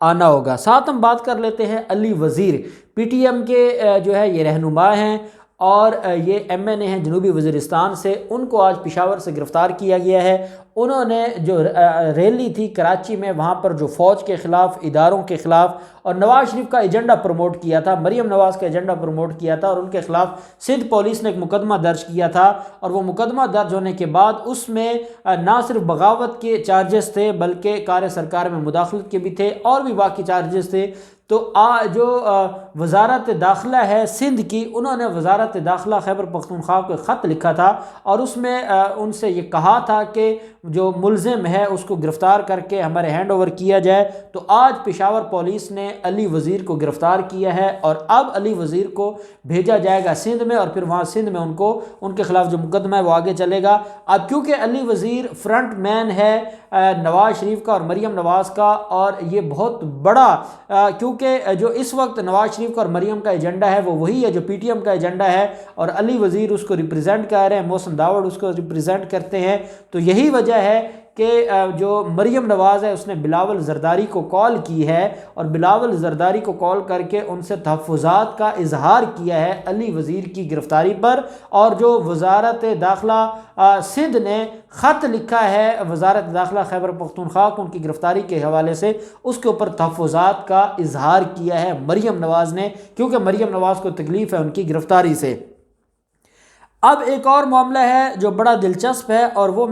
آنا ہوگا۔ ساتھ ہم بات کر لیتے ہیں علی وزیر، پی ٹی ایم کے جو ہے یہ رہنما ہیں اور یہ ایم این اے ہیں جنوبی وزیرستان سے۔ ان کو آج پشاور سے گرفتار کیا گیا ہے۔ انہوں نے جو ریلی تھی کراچی میں، وہاں پر جو فوج کے خلاف، اداروں کے خلاف اور نواز شریف کا ایجنڈا پروموٹ کیا تھا، مریم نواز کا ایجنڈا پروموٹ کیا تھا، اور ان کے خلاف سندھ پولیس نے ایک مقدمہ درج کیا تھا، اور وہ مقدمہ درج ہونے کے بعد اس میں نہ صرف بغاوت کے چارجز تھے بلکہ کار سرکار میں مداخلت کے بھی تھے، اور بھی باقی چارجز تھے۔ تو جو وزارت داخلہ ہے سندھ کی، انہوں نے وزارت داخلہ خیبر پختونخوا کو خط لکھا تھا، اور اس میں ان سے یہ کہا تھا کہ جو ملزم ہے اس کو گرفتار کر کے ہمارے ہینڈ اوور کیا جائے۔ تو آج پشاور پولیس نے علی وزیر کو گرفتار کیا ہے، اور اب علی وزیر کو بھیجا جائے گا سندھ میں، اور پھر وہاں سندھ میں ان کے خلاف جو مقدمہ ہے وہ آگے چلے گا۔ اب کیونکہ علی وزیر فرنٹ مین ہے نواز شریف کا اور مریم نواز کا، اور یہ بہت بڑا کیونکہ جو اس وقت نواز شریف کا اور مریم کا ایجنڈا ہے وہ وہی ہے جو پی ٹی ایم کا ایجنڈا ہے، اور علی وزیر اس کو ریپریزنٹ کر رہے ہیں، محسن داوڑ اس کو ریپریزنٹ کرتے ہیں۔ تو یہی وجہ ہے کہ جو مریم نواز ہے اس نے بلاول زرداری کو کال کی ہے، اور بلاول زرداری کو کال کر کے ان سے تحفظات کا اظہار کیا ہے علی وزیر کی گرفتاری پر، اور جو وزارت داخلہ سندھ نے خط لکھا ہے وزارت داخلہ خیبر پختونخوا کو ان کی گرفتاری کے حوالے سے، اس کے اوپر تحفظات کا اظہار کیا ہے مریم نواز نے، کیونکہ مریم نواز کو تکلیف ہے ان کی گرفتاری سے۔ اب ایک اور معاملہ ہے جو بڑا دلچسپ ہے، اور وہ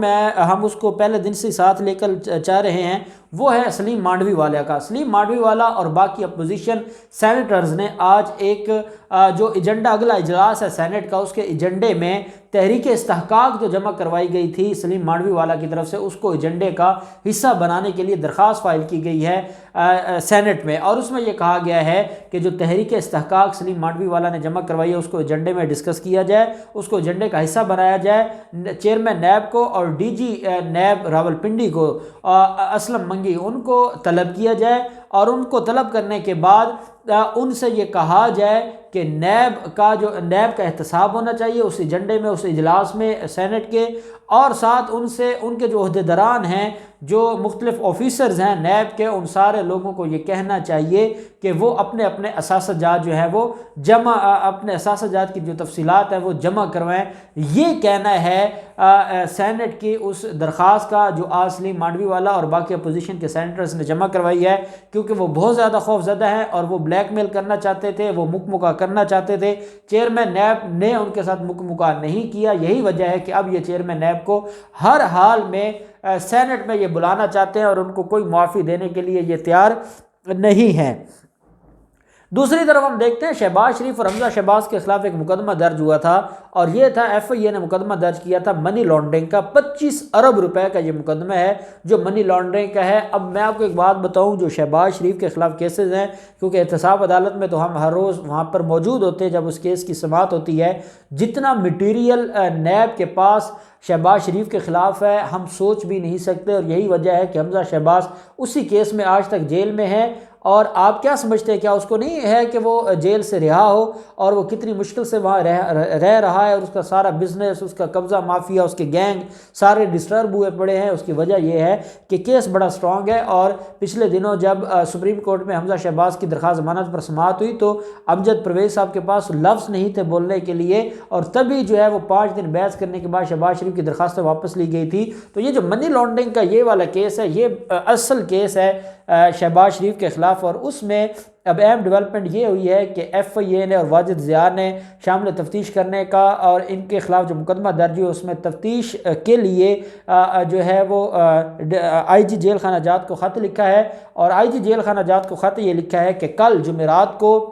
ہم اس کو پہلے دن سے ساتھ لے کر چاہ رہے ہیں، وہ ہے سلیم مانڈوی والا کا۔ سلیم مانڈوی والا اور باقی اپوزیشن سینیٹرز نے آج ایک جو ایجنڈا، اگلا اجلاس ہے سینٹ کا، اس کے ایجنڈے میں تحریک استحقاق جو جمع کروائی گئی تھی سلیم مانڈوی والا کی طرف سے، اس کو ایجنڈے کا حصہ بنانے کے لیے درخواست فائل کی گئی ہے سینٹ میں، اور اس میں یہ کہا گیا ہے کہ جو تحریک استحقاق سلیم مانڈوی والا نے جمع کروائی ہے اس کو ایجنڈے میں ڈسکس کیا جائے، اس کو ایجنڈے کا حصہ بنایا جائے۔ چیئرمین نیب کو اور ڈی جی نیب راولپنڈی کو اسلم منگی ان کو طلب کیا جائے، اور ان کو طلب کرنے کے بعد ان سے یہ کہا جائے کہ نیب کا احتساب ہونا چاہیے اس ایجنڈے میں، اس اجلاس میں سینٹ کے، اور ساتھ ان سے ان کے جو عہدیداران ہیں، جو مختلف آفیسرز ہیں نیب کے، ان سارے لوگوں کو یہ کہنا چاہیے کہ وہ اپنے اپنے اثاثہ جات جو ہے وہ اپنے اثاثہ جات کی جو تفصیلات ہیں وہ جمع کروائیں۔ یہ کہنا ہے سینٹ کی اس درخواست کا جو آج سلیم مانڈوی والا اور باقی اپوزیشن کے سینیٹرز نے جمع کروائی ہے، کیونکہ وہ بہت زیادہ خوف زدہ ہیں اور وہ بلیک میل کرنا چاہتے تھے، وہ مکمکا کرنا چاہتے تھے۔ چیئرمین نیب نے ان کے ساتھ مکمکا نہیں کیا، یہی وجہ ہے کہ اب یہ چیئرمین نیب کو ہر حال میں سینٹ میں یہ بلانا چاہتے ہیں، اور ان کو کوئی معافی دینے کے لیے یہ تیار نہیں ہے۔ دوسری طرف ہم دیکھتے ہیں شہباز شریف اور حمزہ شہباز کے خلاف ایک مقدمہ درج ہوا تھا، اور یہ تھا ایف آئی اے نے مقدمہ درج کیا تھا منی لانڈرنگ کا۔ 25 ارب روپے کا یہ مقدمہ ہے جو منی لانڈرنگ کا ہے۔ اب میں آپ کو ایک بات بتاؤں، جو شہباز شریف کے خلاف کیسز ہیں، کیونکہ احتساب عدالت میں تو ہم ہر روز وہاں پر موجود ہوتے ہیں جب اس کیس کی سماعت ہوتی ہے، جتنا مٹیریل نیب کے پاس شہباز شریف کے خلاف ہے ہم سوچ بھی نہیں سکتے، اور یہی وجہ ہے کہ حمزہ شہباز اسی کیس میں آج تک جیل میں ہے۔ اور آپ کیا سمجھتے ہیں، کیا اس کو نہیں ہے کہ وہ جیل سے رہا ہو، اور وہ کتنی مشکل سے وہاں رہ رہا ہے، اور اس کا سارا بزنس، اس کا قبضہ مافیا، اس کے گینگ سارے ڈسٹرب ہوئے پڑے ہیں۔ اس کی وجہ یہ ہے کہ کیس بڑا سٹرونگ ہے، اور پچھلے دنوں جب سپریم کورٹ میں حمزہ شہباز کی درخواست ضمانت پر سماعت ہوئی تو امجد پرویز صاحب کے پاس لفظ نہیں تھے بولنے کے لیے، اور تبھی جو ہے وہ 5 دن بحث کرنے کے بعد شہباز شریف کی درخواستیں واپس لی گئی تھی۔ تو یہ جو منی لانڈرنگ کا یہ والا کیس ہے، یہ اصل کیس ہے شہباز شریف کے خلاف، اور اس میں اب اہم ڈیولپمنٹ یہ ہوئی ہے کہ ایف آئی اے نے اور واجد ضیاء نے شامل تفتیش کرنے کا، اور ان کے خلاف جو مقدمہ درج ہے اس میں تفتیش کے لیے جو ہے وہ آئی جی جیل خانہ جات کو خط لکھا ہے، اور آئی جی جیل خانہ جات کو خط یہ لکھا ہے کہ کل جمعرات کو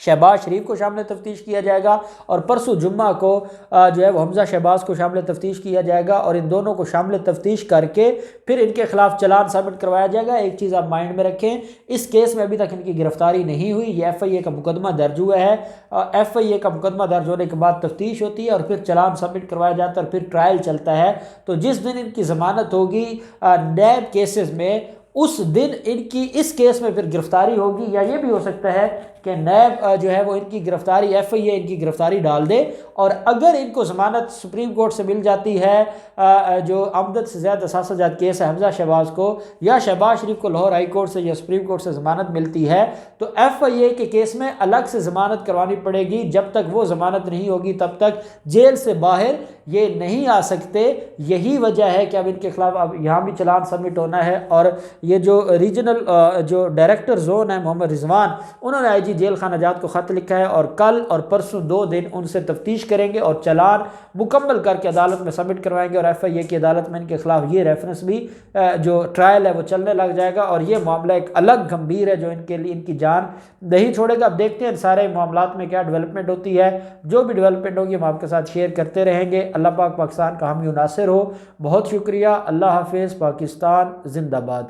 شہباز شریف کو شامل تفتیش کیا جائے گا، اور پرسوں جمعہ کو جو ہے وہ حمزہ شہباز کو شامل تفتیش کیا جائے گا، اور ان دونوں کو شامل تفتیش کر کے پھر ان کے خلاف چلان سبمٹ کروایا جائے گا۔ ایک چیز آپ مائنڈ میں رکھیں، اس کیس میں ابھی تک ان کی گرفتاری نہیں ہوئی، یہ ایف آئی اے کا مقدمہ درج ہوا ہے، ایف آئی اے کا مقدمہ درج ہونے کے بعد تفتیش ہوتی ہے، اور پھر چلان سبمٹ کروایا جاتا ہے، اور پھر ٹرائل چلتا ہے۔ تو جس دن ان کی ضمانت ہوگی نیب کیسز میں، اس دن ان کی اس کیس میں پھر گرفتاری ہوگی، یا یہ بھی ہو سکتا ہے کہ نیب جو ہے وہ ان کی گرفتاری ایف آئی اے ان کی گرفتاری ڈال دے، اور اگر ان کو ضمانت سپریم کورٹ سے مل جاتی ہے، جو آمدن سے زیادہ اثاثہ جات کیس ہے حمزہ شہباز کو، یا شہباز شریف کو لاہور ہائی کورٹ سے یا سپریم کورٹ سے ضمانت ملتی ہے، تو ایف آئی اے کے کیس میں الگ سے ضمانت کروانی پڑے گی۔ جب تک وہ ضمانت نہیں ہوگی تب تک جیل سے باہر یہ نہیں آ سکتے۔ یہی وجہ ہے کہ اب ان کے خلاف اب یہاں بھی چلان سبمٹ ہونا ہے، اور یہ جو ریجنل جو ڈائریکٹر زون ہے محمد رضوان، انہوں نے آئی جی جیل خانہ جات کو خط لکھا ہے، اور کل اور پرسوں 2 دن ان سے تفتیش کریں گے اور چلان مکمل کر کے عدالت میں سبمٹ کروائیں گے، اور ایف آئی اے کی عدالت میں ان کے خلاف یہ ریفرنس بھی جو ٹرائل ہے وہ چلنے لگ جائے گا، اور یہ معاملہ ایک الگ گمبھیر ہے جو ان کے لیے ان کی جان نہیں چھوڑے گا۔ اب دیکھتے ہیں سارے معاملات میں کیا ڈیولپمنٹ ہوتی ہے، جو بھی ڈیولپمنٹ ہوگی ہم آپ کے ساتھ شیئر کرتے رہیں گے۔ اللہ پاک پاکستان کا حامی و ناصر ہو۔ بہت شکریہ۔ اللہ حافظ۔ پاکستان زندہ باد۔